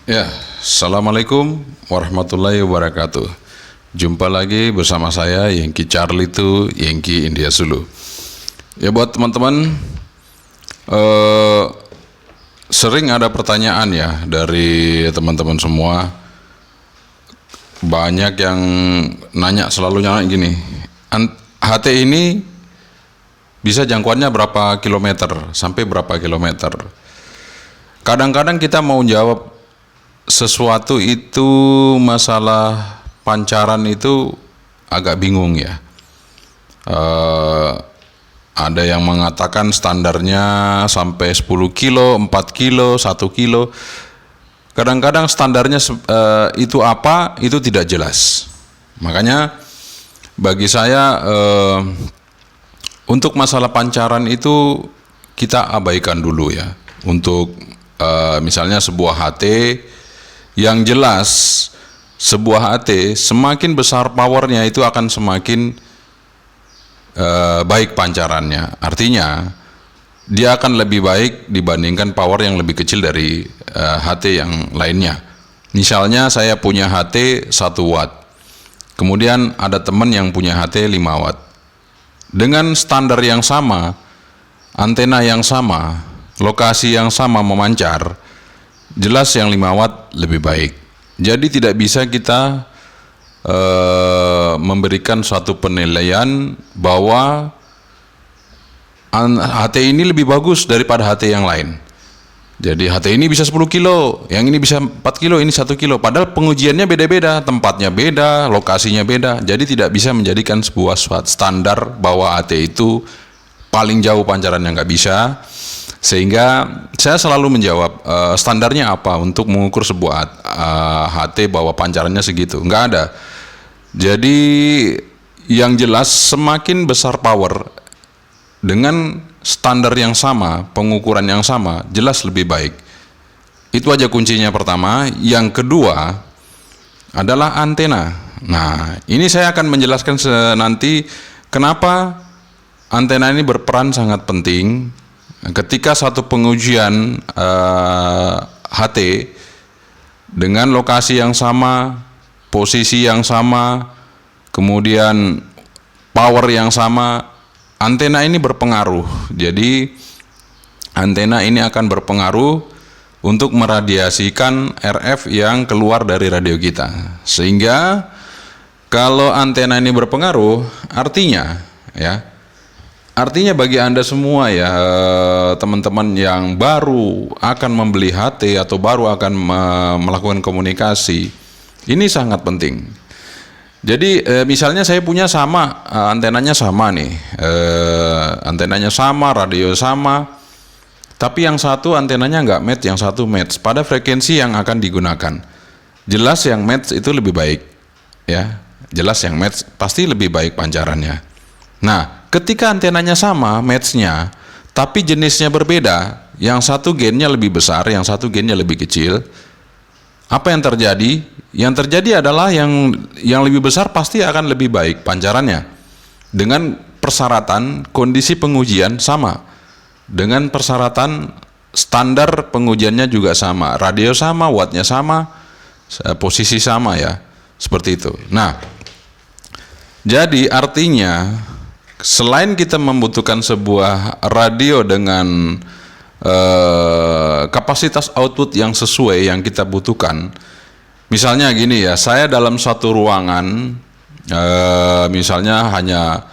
Ya, Assalamualaikum warahmatullahi wabarakatuh. Jumpa lagi bersama saya Yengki Charlie itu Yengki India Zulu. Ya, buat teman-teman, sering ada pertanyaan ya dari teman-teman semua. Banyak yang selalu nanya gini, HT ini bisa jangkauannya berapa kilometer, sampai berapa kilometer. Kadang-kadang kita mau jawab sesuatu itu masalah pancaran itu agak bingung ya. Ada yang mengatakan standarnya sampai 10 kilo, 4 kilo, 1 kilo. Kadang-kadang standarnya itu apa, itu tidak jelas. Makanya bagi saya untuk masalah pancaran itu kita abaikan dulu ya. Untuk misalnya sebuah HT yang jelas, sebuah HT semakin besar powernya itu akan semakin baik pancarannya. Artinya dia akan lebih baik dibandingkan power yang lebih kecil dari HT yang lainnya. Misalnya saya punya HT 1 watt, kemudian ada teman yang punya HT 5 watt. Dengan standar yang sama, antena yang sama, lokasi yang sama memancar, jelas yang 5 watt lebih baik. Jadi tidak bisa kita memberikan suatu penilaian bahwa HT ini lebih bagus daripada HT yang lain. Jadi HT ini bisa 10 kilo, yang ini bisa 4 kilo, ini 1 kilo. Padahal pengujiannya beda-beda, tempatnya beda, lokasinya beda. Jadi tidak bisa menjadikan sebuah standar bahwa HT itu paling jauh pancarannya, nggak bisa. Sehingga saya selalu menjawab standarnya apa untuk mengukur sebuah HT bahwa pancarannya segitu. Nggak ada. Jadi yang jelas semakin besar power dengan standar yang sama, pengukuran yang sama, jelas lebih baik. Itu aja kuncinya pertama. Yang kedua adalah antena. Nah, ini saya akan menjelaskan nanti kenapa antena ini berperan sangat penting ketika satu pengujian HT dengan lokasi yang sama, posisi yang sama, kemudian power yang sama, antena ini berpengaruh. Jadi antena ini akan berpengaruh untuk meradiasikan RF yang keluar dari radio kita. Sehingga kalau antena ini berpengaruh, artinya bagi Anda semua ya, teman-teman yang baru akan membeli HT atau baru akan melakukan komunikasi, ini sangat penting. Jadi misalnya saya punya sama, antenanya sama nih, antenanya sama, radio sama, tapi yang satu antenanya nggak match, yang satu match pada frekuensi yang akan digunakan. Jelas yang match itu lebih baik, ya. Jelas yang match pasti lebih baik pancarannya. Nah, ketika antenanya sama, matchnya, tapi jenisnya berbeda, yang satu gainnya lebih besar, yang satu gainnya lebih kecil, apa yang terjadi? Yang terjadi adalah yang lebih besar pasti akan lebih baik pancarannya, dengan persyaratan kondisi pengujian sama, dengan persyaratan standar pengujiannya juga sama, radio sama, wattnya sama, posisi sama ya, seperti itu. Nah, jadi artinya selain kita membutuhkan sebuah radio dengan kapasitas output yang sesuai yang kita butuhkan, misalnya gini ya, saya dalam satu ruangan misalnya hanya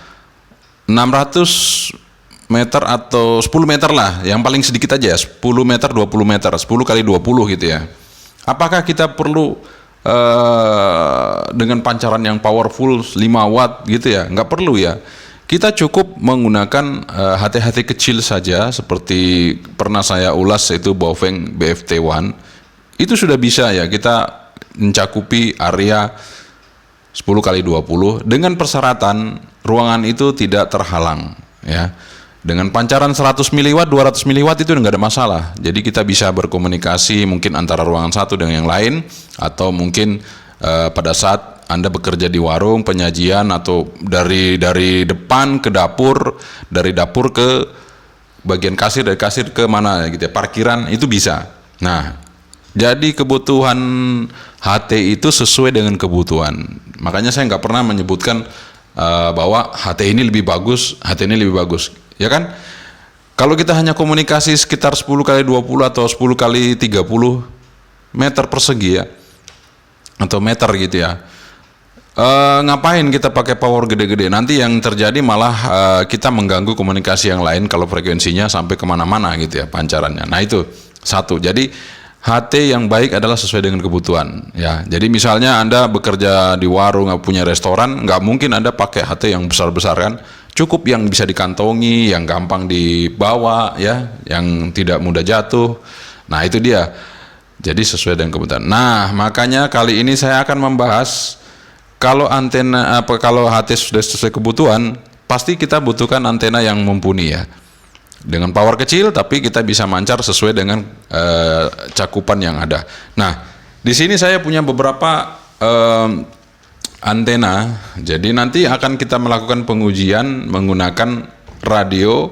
600 meter atau 10 meter lah, yang paling sedikit aja, 10 meter, 20 meter, 10 kali 20 gitu ya. Apakah kita perlu dengan pancaran yang powerful 5 watt gitu ya? Nggak perlu ya. Kita cukup menggunakan HT-HT kecil saja, seperti pernah saya ulas, yaitu Baofeng BFT1. Itu sudah bisa ya, kita mencakupi area 10 kali 20 dengan persyaratan ruangan itu tidak terhalang ya. Dengan pancaran 100 miliwatt, 200 miliwatt itu nggak ada masalah. Jadi kita bisa berkomunikasi mungkin antara ruangan satu dengan yang lain, atau mungkin pada saat Anda bekerja di warung penyajian, atau dari depan ke dapur, dari dapur ke bagian kasir, dari kasir ke mana gitu ya, parkiran, itu bisa. Nah, Jadi kebutuhan HT itu sesuai dengan kebutuhan. Makanya saya nggak pernah menyebutkan bahwa HT ini lebih bagus, HT ini lebih bagus, ya kan? Kalau kita hanya komunikasi sekitar 10 kali 20 atau 10 kali 30 meter persegi ya, atau meter gitu ya, ngapain kita pakai power gede-gede? Nanti yang terjadi malah kita mengganggu komunikasi yang lain kalau frekuensinya sampai kemana-mana gitu ya pancarannya. Nah itu satu. Jadi HT yang baik adalah sesuai dengan kebutuhan ya. Jadi misalnya Anda bekerja di warung, punya restoran, nggak mungkin Anda pakai HT yang besar-besar kan. Cukup yang bisa dikantongi, yang gampang dibawa ya, yang tidak mudah jatuh. Nah itu dia. Jadi sesuai dengan kebutuhan. Nah makanya kali ini saya akan membahas kalau kalau HT sudah sesuai kebutuhan, pasti kita butuhkan antena yang mumpuni ya. Dengan power kecil tapi kita bisa mancar sesuai dengan cakupan yang ada. Nah, di sini saya punya beberapa antena. Jadi nanti akan kita melakukan pengujian menggunakan radio.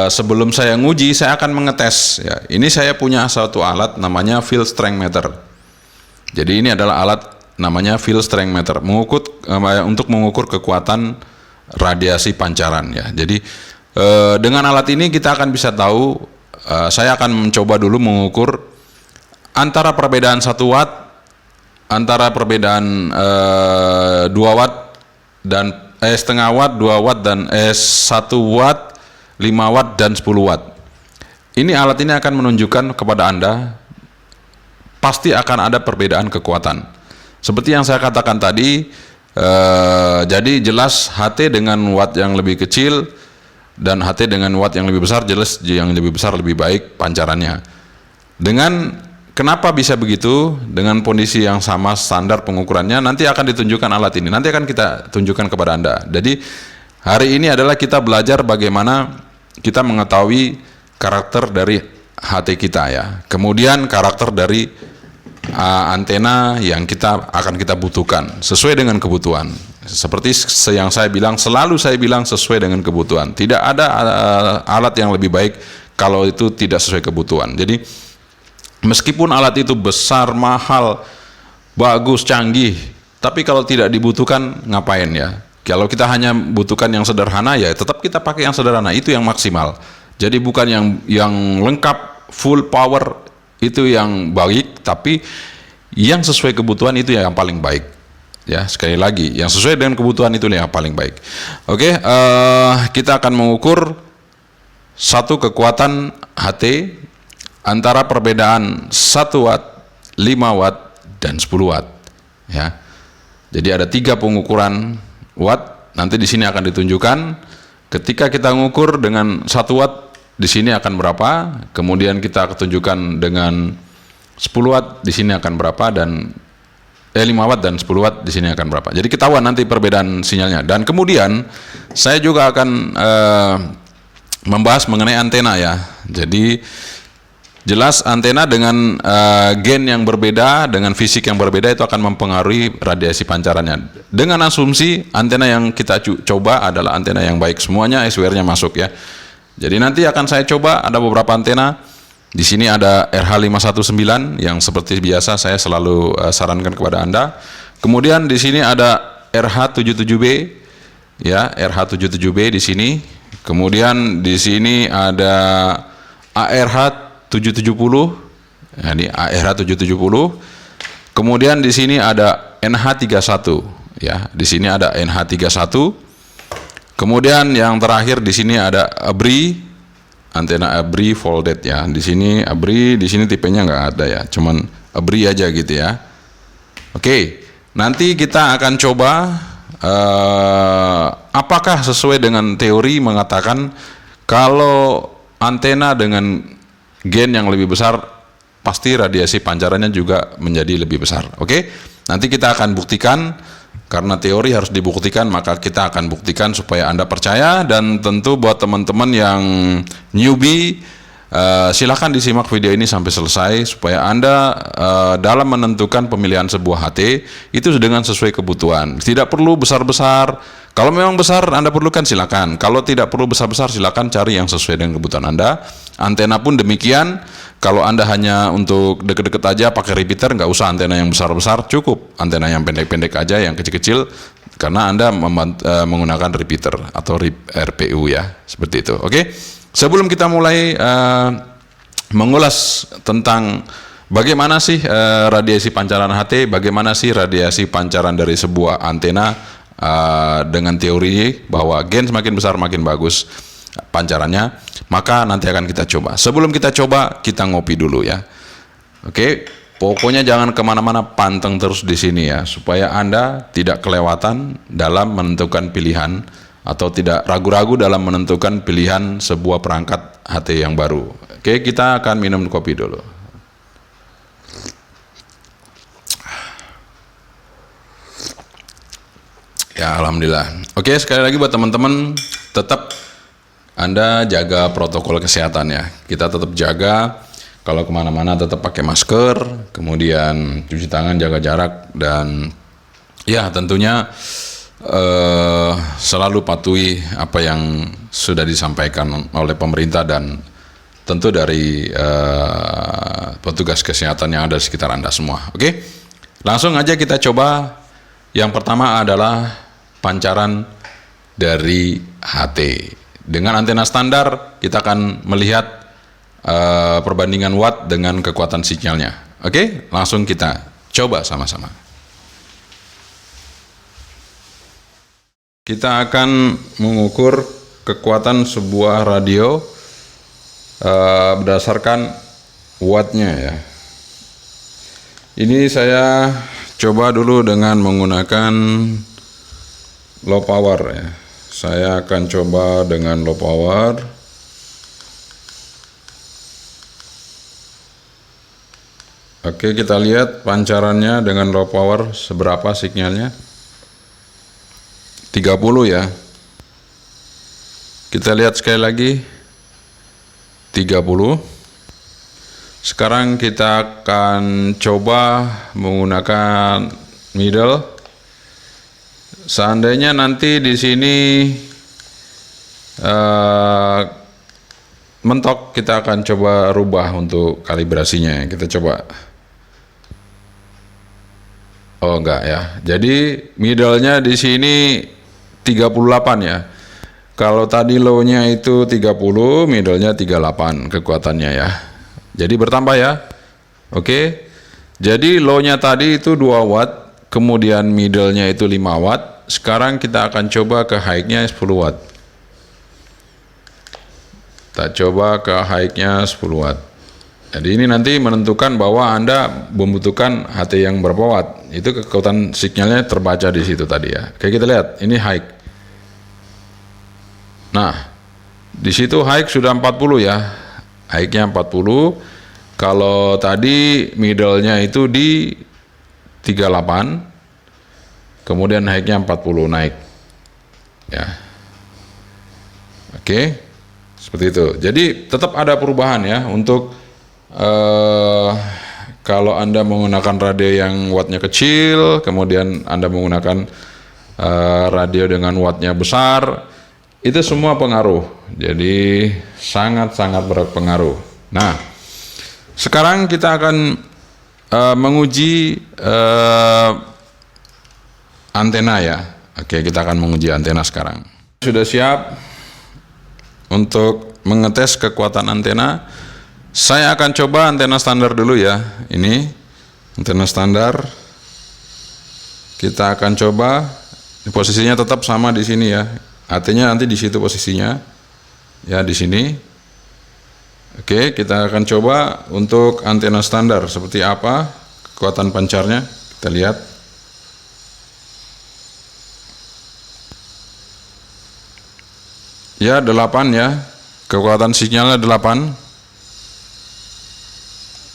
Sebelum saya nguji, saya akan mengetes ya. Ini saya punya satu alat namanya field strength meter. Jadi ini adalah alat namanya field strength meter, untuk mengukur kekuatan radiasi pancaran ya. Jadi dengan alat ini kita akan bisa tahu, saya akan mencoba dulu mengukur antara perbedaan 1 watt, antara perbedaan 2 watt dan setengah watt, 2 watt dan 1 watt, 5 watt dan 10 watt. Ini alat ini akan menunjukkan kepada Anda pasti akan ada perbedaan kekuatan. Seperti yang saya katakan tadi, jadi jelas HT dengan watt yang lebih kecil dan HT dengan watt yang lebih besar, jelas yang lebih besar lebih baik pancarannya. Kenapa bisa begitu? Dengan kondisi yang sama standar pengukurannya nanti akan ditunjukkan alat ini. Nanti akan kita tunjukkan kepada Anda. Jadi hari ini adalah kita belajar bagaimana kita mengetahui karakter dari HT kita ya. Kemudian karakter dari antena yang akan kita butuhkan sesuai dengan kebutuhan. Seperti yang saya bilang, selalu saya bilang sesuai dengan kebutuhan. Tidak ada alat yang lebih baik kalau itu tidak sesuai kebutuhan. Jadi meskipun alat itu besar, mahal, bagus, canggih, tapi kalau tidak dibutuhkan ngapain ya? Kalau kita hanya butuhkan yang sederhana ya tetap kita pakai yang sederhana, itu yang maksimal. Jadi bukan yang lengkap full power itu yang baik, tapi yang sesuai kebutuhan itu yang paling baik. Ya, sekali lagi, yang sesuai dengan kebutuhan itu yang paling baik. Oke, kita akan mengukur satu kekuatan HT antara perbedaan 1 watt, 5 watt, dan 10 watt. Ya, jadi ada 3 pengukuran watt. Nanti di sini akan ditunjukkan. Ketika kita mengukur dengan 1 watt, di sini akan berapa? Kemudian kita tunjukkan dengan 10 watt, di sini akan berapa, dan 5 watt dan 10 watt di sini akan berapa. Jadi ketahuan nanti perbedaan sinyalnya. Dan kemudian saya juga akan membahas mengenai antena ya. Jadi jelas antena dengan gen yang berbeda, dengan fisik yang berbeda itu akan mempengaruhi radiasi pancarannya. Dengan asumsi antena yang kita coba adalah antena yang baik, semuanya SWR-nya masuk ya. Jadi nanti akan saya coba ada beberapa antena. Di sini ada RH519 yang seperti biasa saya selalu sarankan kepada Anda. Kemudian di sini ada RH77B ya, RH77B di sini. Kemudian di sini ada ARH770. Ya, ini ARH770. Kemudian di sini ada NH31 ya. Di sini ada NH31. Kemudian yang terakhir di sini ada ABRI. Antena ABRI folded ya. Di sini ABRI, di sini tipenya nggak ada ya, cuman ABRI aja gitu ya. Oke, nanti kita akan coba apakah sesuai dengan teori mengatakan kalau antena dengan gen yang lebih besar pasti radiasi pancarannya juga menjadi lebih besar. Oke, nanti kita akan buktikan. Karena teori harus dibuktikan, maka kita akan buktikan supaya Anda percaya. Dan tentu buat teman-teman yang newbie, silakan disimak video ini sampai selesai supaya Anda dalam menentukan pemilihan sebuah HT itu dengan sesuai kebutuhan. Tidak perlu besar-besar. Kalau memang besar Anda perlukan silakan. Kalau tidak perlu besar-besar silakan cari yang sesuai dengan kebutuhan Anda. Antena pun demikian. kalau Anda hanya untuk deket-deket aja pakai repeater, nggak usah antena yang besar-besar, cukup antena yang pendek-pendek aja, yang kecil-kecil, karena Anda menggunakan repeater atau RPU ya, seperti itu. Oke, sebelum kita mulai mengulas tentang bagaimana sih radiasi pancaran HT, bagaimana sih radiasi pancaran dari sebuah antena dengan teori bahwa gain semakin besar makin bagus pancarannya, maka nanti akan kita coba. Sebelum kita coba, kita ngopi dulu ya. Oke, pokoknya jangan kemana-mana, panteng terus di sini ya, supaya Anda tidak kelewatan dalam menentukan pilihan atau tidak ragu-ragu dalam menentukan pilihan sebuah perangkat HT yang baru. Oke, kita akan minum kopi dulu. Ya, alhamdulillah. Oke, sekali lagi buat teman-teman, tetap Anda jaga protokol kesehatan ya. Kita tetap jaga, kalau kemana-mana tetap pakai masker, kemudian cuci tangan, jaga jarak, dan ya tentunya selalu patuhi apa yang sudah disampaikan oleh pemerintah dan tentu dari petugas kesehatan yang ada di sekitar Anda semua. Oke, langsung aja kita coba. Yang pertama adalah pancaran dari HT. Dengan antena standar, kita akan melihat perbandingan watt dengan kekuatan sinyalnya. Oke, langsung kita coba sama-sama. Kita akan mengukur kekuatan sebuah radio berdasarkan wattnya ya. Ini saya coba dulu dengan menggunakan low power ya. Saya akan coba dengan low power. Oke, kita lihat pancarannya dengan low power seberapa sinyalnya. 30 ya. Kita lihat sekali lagi. 30. Sekarang kita akan coba menggunakan middle. Seandainya nanti di sini mentok, kita akan coba rubah untuk kalibrasinya. Kita coba. Oh enggak ya. Jadi middle-nya di sini 38 ya. Kalau tadi low-nya itu 30, middle-nya 38 kekuatannya ya. Jadi bertambah ya. Oke. Jadi low-nya tadi itu 2 watt, kemudian middle-nya itu 5 watt. Sekarang kita akan coba ke high-nya 10 watt. Kita coba ke high-nya 10 watt. Jadi ini nanti menentukan bahwa Anda membutuhkan HT yang berapa watt. Itu kekuatan sinyalnya terbaca di situ tadi ya. Oke, kita lihat. Ini high. Nah, di situ high sudah 40 ya. High-nya 40. Kalau tadi middle-nya itu di 38. Kemudian high-nya 40 naik. Ya. Oke. Seperti itu. Jadi tetap ada perubahan ya untuk kalau Anda menggunakan radio yang wattnya kecil, kemudian Anda menggunakan radio dengan wattnya besar, itu semua pengaruh. Jadi sangat-sangat berpengaruh. Nah, sekarang kita akan menguji antena ya. Oke, kita akan menguji antena sekarang. Sudah siap untuk mengetes kekuatan antena. Saya akan coba antena standar dulu ya. Ini antena standar. Kita akan coba. Posisinya tetap sama di sini ya. Artinya nanti di situ posisinya. Ya, di sini. Oke, kita akan coba untuk antena standar seperti apa kekuatan pancarnya. Kita lihat. Ya, 8 ya. Kekuatan sinyalnya 8.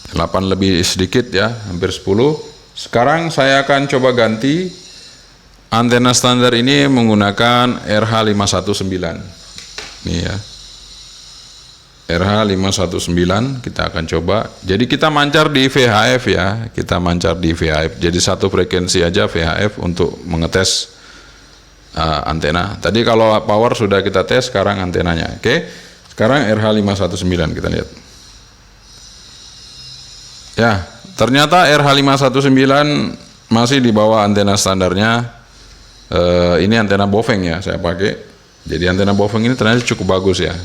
8 lebih sedikit ya, hampir 10. Sekarang saya akan coba ganti antena standar ini menggunakan RH519. Ini ya. RH519 kita akan coba. Jadi kita mancar di VHF ya. Kita mancar di VHF. Jadi satu frekuensi aja VHF untuk mengetes antena. Tadi kalau power sudah kita tes, sekarang antenanya. Oke. Sekarang RH519 kita lihat. Ya, ternyata RH519 masih di bawah antena standarnya. Ini antena Bofeng ya saya pakai. Jadi antena Bofeng ini ternyata cukup bagus ya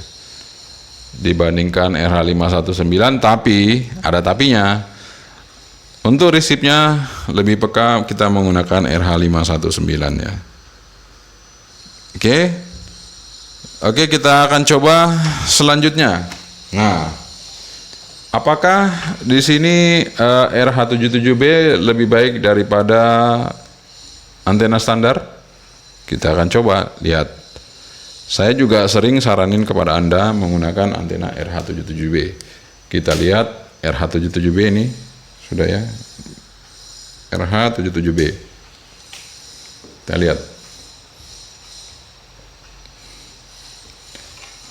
dibandingkan RH519, tapi ada tapinya. Untuk resipnya lebih peka kita menggunakan RH519 ya. Oke, kita akan coba selanjutnya. Nah, apakah di sini RH77B lebih baik daripada antena standar? Kita akan coba lihat. Saya juga sering saranin kepada Anda menggunakan antena RH77B. Kita lihat RH77B ini sudah ya. RH77B. Kita lihat.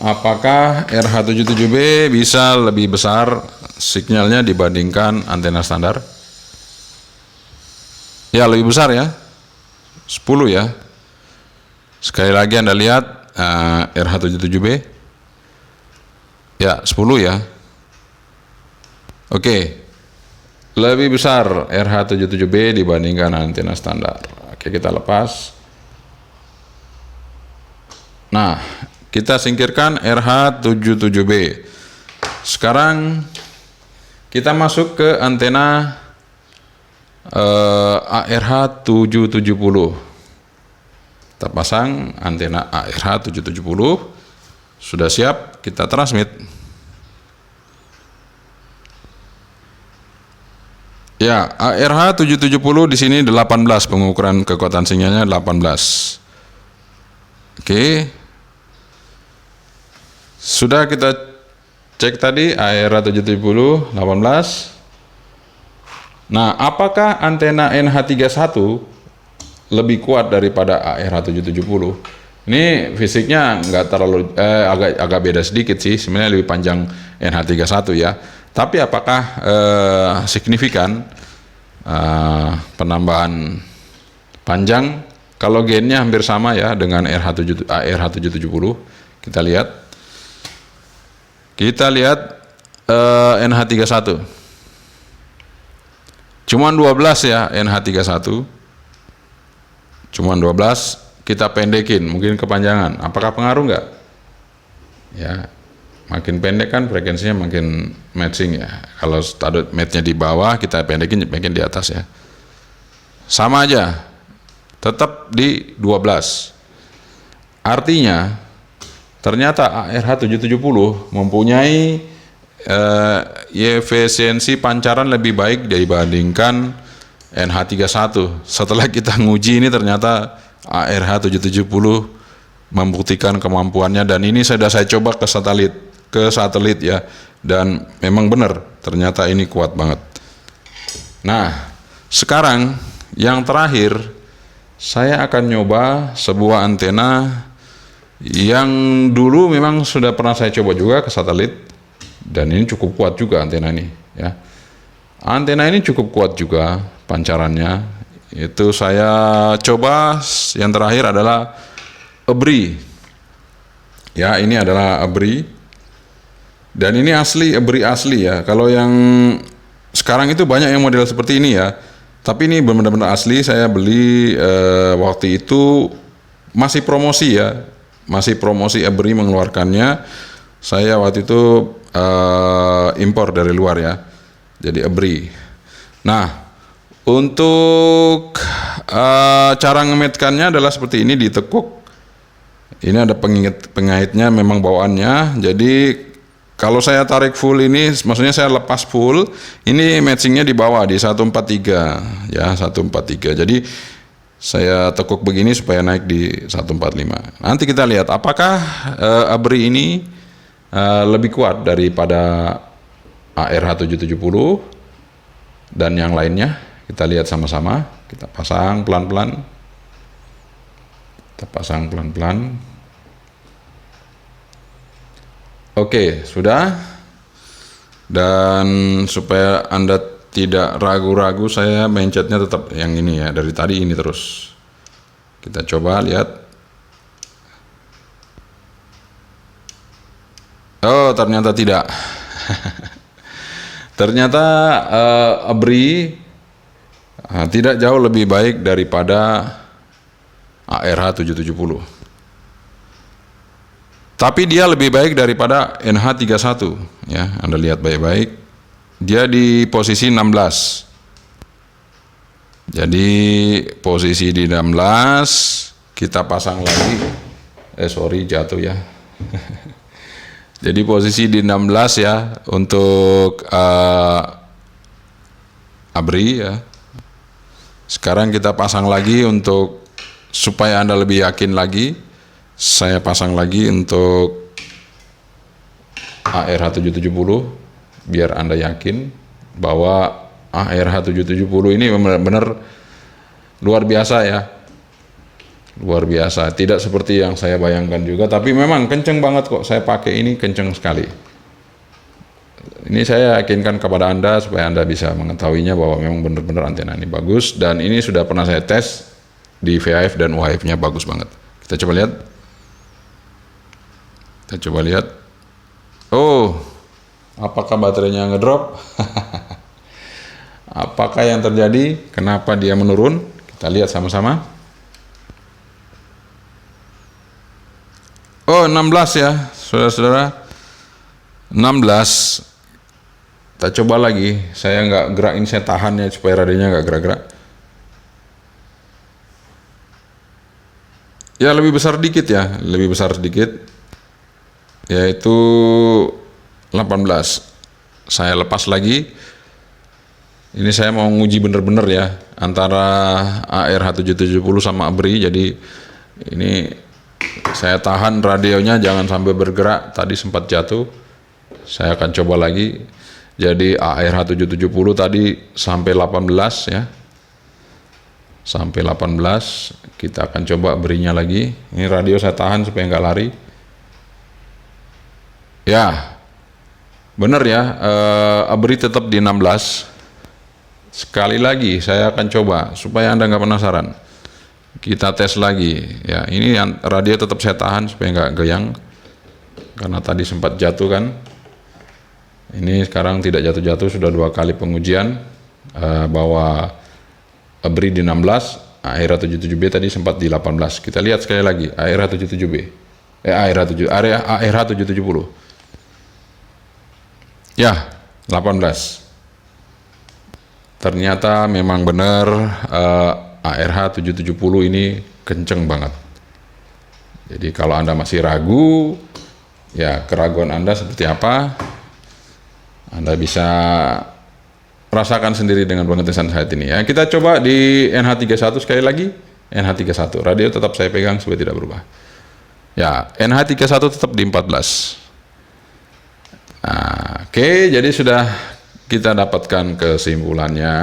Apakah RH77B bisa lebih besar sinyalnya dibandingkan antena standar? Ya, lebih besar ya. 10 ya. Sekali lagi Anda lihat RH77B. Ya, 10 ya. Oke. Lebih besar RH77B dibandingkan antena standar. Oke, kita lepas. Nah, kita singkirkan RH77B. Sekarang kita masuk ke antena ARH770. Kita pasang antena ARH770. Sudah siap, kita transmit. Ya, ARH770 di sini 18, pengukuran kekuatan sinyalnya 18. Oke. Sudah kita cek tadi ARH770 18. Nah, apakah antena NH31 lebih kuat daripada ARH770? Ini fisiknya nggak terlalu agak beda sedikit sih, sebenarnya lebih panjang NH31 ya. Tapi apakah signifikan penambahan panjang? Kalau gainnya hampir sama ya dengan ARH770. Kita lihat NH31. Cuman 12 ya NH31. Cuman 12, kita pendekin, mungkin kepanjangan. Apakah pengaruh nggak? Ya, makin pendek kan frekuensinya makin matching ya. Kalau taruh matchnya di bawah, kita pendekin makin di atas ya. Sama aja, tetap di 12. Artinya, ternyata ARH770 mempunyai efisiensi pancaran lebih baik dibandingkan NH31. Setelah kita nguji ini ternyata ARH770 membuktikan kemampuannya, dan ini sudah saya coba ke satelit ya, dan memang benar ternyata ini kuat banget. Nah, sekarang yang terakhir saya akan nyoba sebuah antena yang dulu memang sudah pernah saya coba juga ke satelit, dan ini cukup kuat juga antena ini ya. Antena ini cukup kuat juga pancarannya. Itu saya coba, yang terakhir adalah ABRI. Ya, ini adalah ABRI. Dan ini asli, ABRI asli ya. Kalau yang sekarang itu banyak yang model seperti ini ya. Tapi ini benar-benar asli, saya beli waktu itu masih promosi ya. Masih promosi ABRI mengeluarkannya. Saya waktu itu impor dari luar ya. Jadi ABRI. Nah, untuk cara ngemetkannya adalah seperti ini, ditekuk. Ini ada pengaitnya memang bawaannya. Jadi kalau saya tarik full ini, maksudnya saya lepas full, ini matchingnya di bawah di 143 ya, 143. Jadi saya tekuk begini supaya naik di 145. Nanti kita lihat apakah ABRI ini lebih kuat daripada ARH770 dan yang lainnya. Kita lihat sama-sama. Kita pasang pelan-pelan. Oke, sudah. Dan supaya Anda tidak ragu-ragu, saya mencetnya tetap yang ini ya, dari tadi ini terus. Kita coba lihat. Oh, ternyata tidak. Ternyata ABRI tidak jauh lebih baik daripada ARH 770. Tapi dia lebih baik daripada NH31 ya. Anda lihat baik-baik. Dia di posisi 16. Jadi posisi di 16 kita pasang lagi. Sorry jatuh ya. Jadi posisi di 16 ya untuk ABRI ya. Sekarang kita pasang lagi untuk supaya Anda lebih yakin lagi. Saya pasang lagi untuk ARH 770 biar Anda yakin bahwa ARH 770 ini benar-benar luar biasa ya. Luar biasa, tidak seperti yang saya bayangkan juga, tapi memang kenceng banget kok. Saya pakai ini kenceng sekali. Ini saya yakinkan kepada Anda supaya Anda bisa mengetahuinya bahwa memang benar-benar antena ini bagus, dan ini sudah pernah saya tes di VHF dan UHF-nya bagus banget. Kita coba lihat. Kita coba lihat. Oh, apakah baterainya ngedrop? Apakah yang terjadi? Kenapa dia menurun? Kita lihat sama-sama. Oh, 16 ya, saudara-saudara. 16. Kita coba lagi. Saya nggak gerakin, saya tahan ya supaya radionya nggak gerak-gerak. Ya lebih besar dikit ya, lebih besar sedikit. Yaitu 18. Saya lepas lagi. Ini saya mau nguji bener-bener ya antara ARH 770 sama ABRI. Jadi ini saya tahan radionya jangan sampai bergerak. Tadi sempat jatuh. Saya akan coba lagi. Jadi ARH 770 tadi sampai 18 ya. Sampai 18. Kita akan coba ABRI-nya lagi. Ini radio saya tahan supaya nggak lari. Ya, benar ya. ABRI tetap di 16. Sekali lagi saya akan coba supaya Anda nggak penasaran. Kita tes lagi ya. Ini radio tetap saya tahan supaya nggak goyang karena tadi sempat jatuh kan. Ini sekarang tidak jatuh-jatuh, sudah 2 kali pengujian bahwa ABRI di 16, ARH 77B tadi sempat di 18. Kita lihat sekali lagi ARH 77B. ARH 770. Ya, 18. Ternyata memang benar ARH 770 ini kenceng banget. Jadi kalau Anda masih ragu, ya keraguan Anda seperti apa, Anda bisa rasakan sendiri dengan pengetesan saya ini ya. Kita coba di NH31 sekali lagi. NH31, radio tetap saya pegang supaya tidak berubah. Ya, NH31 tetap di 14. Nah, oke, jadi sudah kita dapatkan kesimpulannya.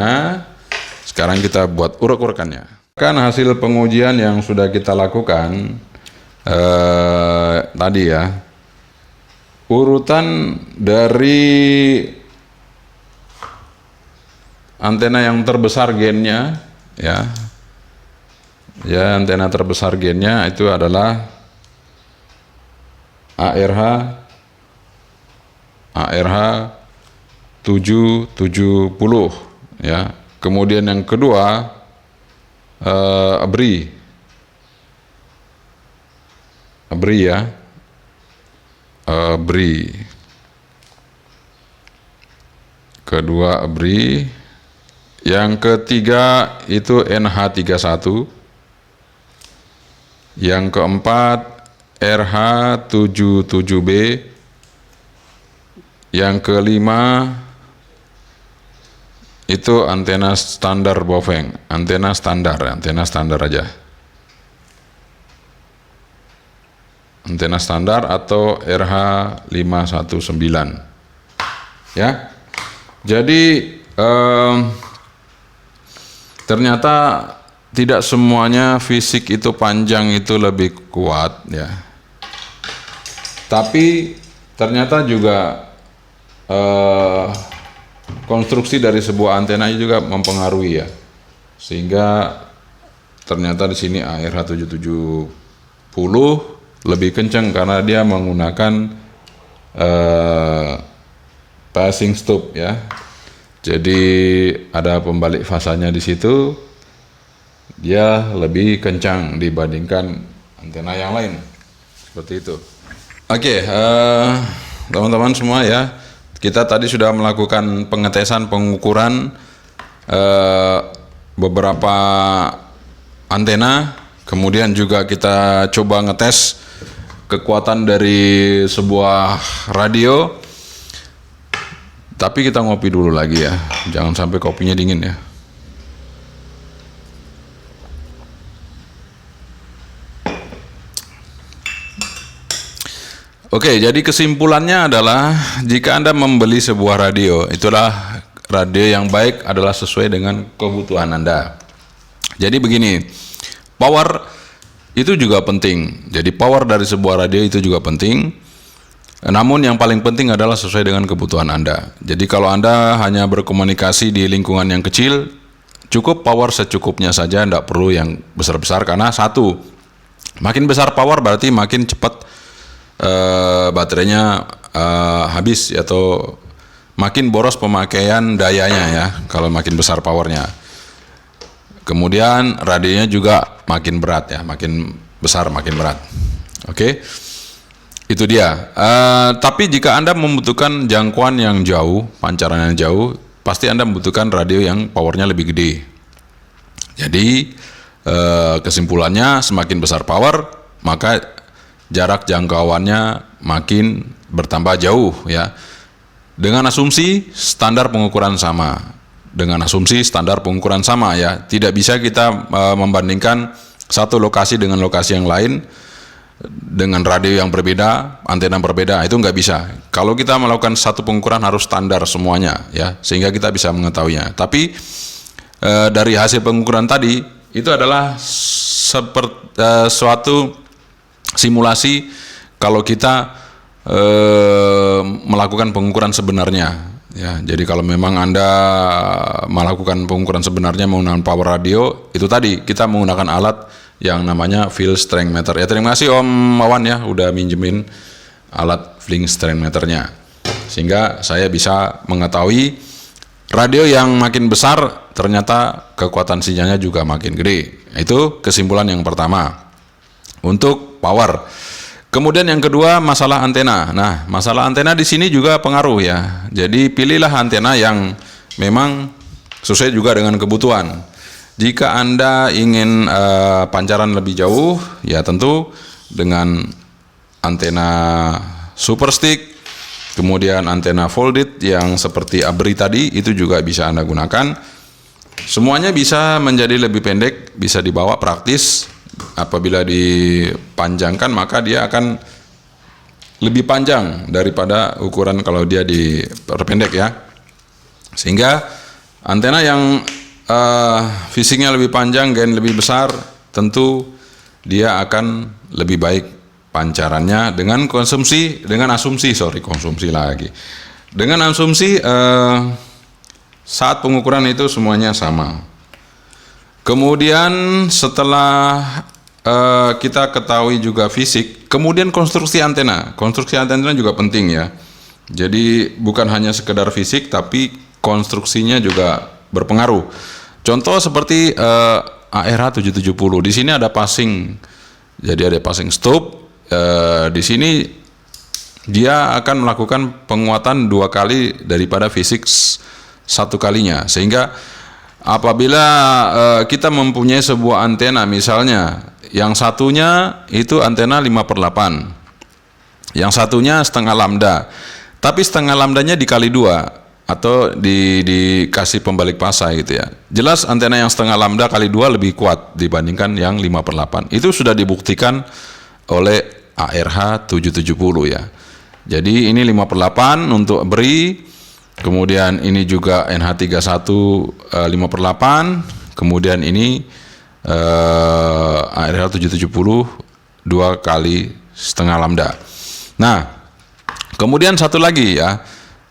Sekarang kita buat urek-urekannya. Kan hasil pengujian yang sudah kita lakukan tadi ya. Urutan dari antena yang terbesar gainnya ya. Ya, antena terbesar gainnya itu adalah ARH 770 ya. Kemudian yang kedua ABRI ya. ABRI. Kedua ABRI. Yang ketiga itu NH31. Yang keempat RH77B. Yang kelima itu antena standar Baofeng, antena standar aja. Antena standar atau RH519. Ya. Jadi ternyata tidak semuanya fisik itu panjang itu lebih kuat ya. Tapi ternyata juga konstruksi dari sebuah antena juga mempengaruhi ya, sehingga ternyata di sini ARH 770 lebih kencang karena dia menggunakan passing stop ya. Jadi ada pembalik fasanya di situ, dia lebih kencang dibandingkan antena yang lain. Seperti itu. Oke, teman-teman semua ya, kita tadi sudah melakukan pengetesan, pengukuran beberapa antena, kemudian juga kita coba ngetes kekuatan dari sebuah radio. Tapi kita ngopi dulu lagi ya, jangan sampai kopinya dingin ya. Oke, jadi kesimpulannya adalah jika Anda membeli sebuah radio, itulah radio yang baik adalah sesuai dengan kebutuhan Anda. Jadi begini, power itu juga penting. Jadi power dari sebuah radio itu juga penting. Namun yang paling penting adalah sesuai dengan kebutuhan Anda. Jadi kalau Anda hanya berkomunikasi di lingkungan yang kecil, cukup power secukupnya saja, tidak perlu yang besar-besar. Karena satu, makin besar power berarti makin cepat baterainya habis, atau makin boros pemakaian dayanya ya, kalau makin besar powernya. Kemudian radionya juga makin berat ya, makin besar makin berat. Oke. Itu dia. Tapi jika Anda membutuhkan jangkauan yang jauh, pancaran yang jauh, pasti Anda membutuhkan radio yang powernya lebih gede. Jadi kesimpulannya, semakin besar power, maka jarak jangkauannya makin bertambah jauh ya. Dengan asumsi standar pengukuran sama. Ya. Tidak bisa kita membandingkan satu lokasi dengan lokasi yang lain, dengan radio yang berbeda, antena berbeda, itu nggak bisa. Kalau kita melakukan satu pengukuran harus standar semuanya ya, sehingga kita bisa mengetahuinya. Tapi dari hasil pengukuran tadi itu adalah seperti suatu simulasi kalau kita melakukan pengukuran sebenarnya ya. Jadi kalau memang Anda melakukan pengukuran sebenarnya menggunakan power radio, itu tadi kita menggunakan alat yang namanya field strength meter. Ya, terima kasih Om Wawan ya udah minjemin alat field strength meternya, sehingga saya bisa mengetahui radio yang makin besar ternyata kekuatan sinyalnya juga makin gede. Itu kesimpulan yang pertama untuk power. Kemudian yang kedua, masalah antena. Nah, masalah antena di sini juga pengaruh ya. Jadi pilihlah antena yang memang sesuai juga dengan kebutuhan. Jika Anda ingin pancaran lebih jauh, ya tentu dengan antena super stick, kemudian antena folded yang seperti ABRI tadi, itu juga bisa Anda gunakan. Semuanya bisa menjadi lebih pendek, bisa dibawa praktis. Apabila dipanjangkan, maka dia akan lebih panjang daripada ukuran kalau dia diperpendek ya. Sehingga antena yang fisiknya lebih panjang, gain lebih besar, tentu dia akan lebih baik pancarannya dengan asumsi saat pengukuran itu semuanya sama. Kemudian setelah kita ketahui juga fisik, kemudian konstruksi antena juga penting ya. Jadi bukan hanya sekedar fisik, tapi konstruksinya juga berpengaruh. Contoh seperti ARH 770, di sini ada passing, jadi ada passing stop. Di sini dia akan melakukan penguatan 2 kali daripada fisik 1 kalinya, sehingga apabila kita mempunyai sebuah antena, misalnya yang satunya itu antena 5/8, yang satunya setengah lambda, tapi setengah lambdanya dikali 2 atau dikasih pembalik pasa gitu ya. Jelas antena yang setengah lambda kali 2 lebih kuat dibandingkan yang 5/8. Itu sudah dibuktikan oleh ARH 770 ya. Jadi ini 5/8 untuk BRI, kemudian ini juga NH31 5/8, kemudian ini ARH 770 2 kali setengah lambda. Nah, kemudian satu lagi ya,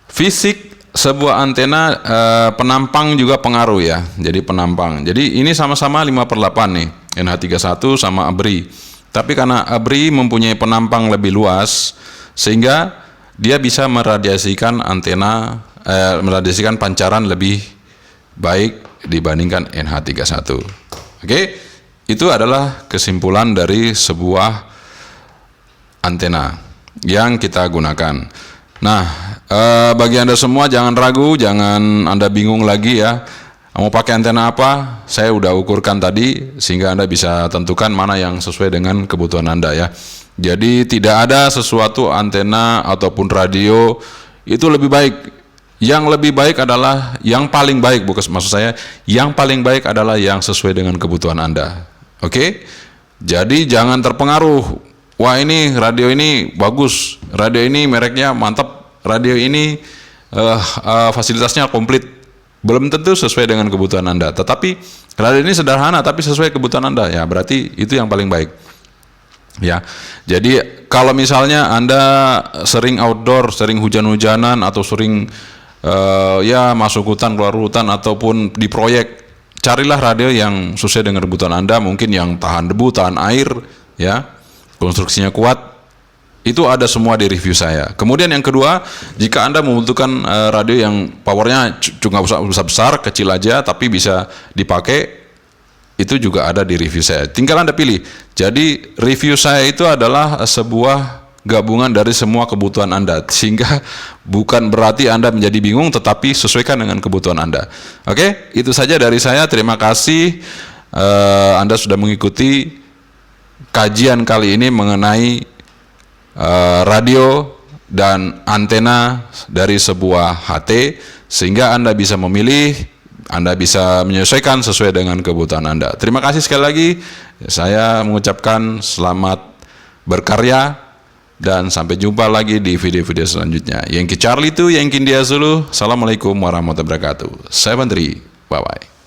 fisik sebuah antena penampang juga pengaruh ya. Jadi penampang. Jadi ini sama-sama 5/8 nih, NH31 sama ABRI. Tapi karena ABRI mempunyai penampang lebih luas, sehingga dia bisa meradiasikan antena meradiasikan pancaran lebih baik dibandingkan NH31. Oke, itu adalah kesimpulan dari sebuah antena yang kita gunakan. Nah, bagi Anda semua jangan ragu, jangan Anda bingung lagi ya. Mau pakai antena apa? Saya udah ukurkan tadi sehingga Anda bisa tentukan mana yang sesuai dengan kebutuhan Anda ya. Jadi tidak ada sesuatu antena ataupun radio itu lebih baik. Yang lebih baik adalah yang paling baik, bukan maksud saya, yang paling baik adalah yang sesuai dengan kebutuhan Anda. Oke? Jadi jangan terpengaruh. Wah, ini radio ini bagus, radio ini mereknya mantap, radio ini fasilitasnya komplit. Belum tentu sesuai dengan kebutuhan Anda. Tetapi radio ini sederhana tapi sesuai kebutuhan Anda, ya berarti itu yang paling baik. Ya, jadi kalau misalnya Anda sering outdoor, sering hujan-hujanan atau sering ya masuk hutan, keluar hutan ataupun di proyek, carilah radio yang sesuai dengan kebutuhan Anda, mungkin yang tahan debu, tahan air, ya, konstruksinya kuat. Itu ada semua di review saya. Kemudian yang kedua, jika Anda membutuhkan radio yang powernya juga besar-besar, kecil aja tapi bisa dipakai, itu juga ada di review saya. Tinggal Anda pilih. Jadi review saya itu adalah sebuah gabungan dari semua kebutuhan Anda, sehingga bukan berarti Anda menjadi bingung, tetapi sesuaikan dengan kebutuhan Anda. Oke, itu saja dari saya. Terima kasih Anda sudah mengikuti kajian kali ini mengenai radio dan antena dari sebuah HT, sehingga Anda bisa memilih, Anda bisa menyesuaikan sesuai dengan kebutuhan Anda. Terima kasih sekali lagi. Saya mengucapkan selamat berkarya dan sampai jumpa lagi di video-video selanjutnya. Yankee Charlie itu Yankee India Zulu. Assalamualaikum warahmatullahi wabarakatuh. 73. Bye bye.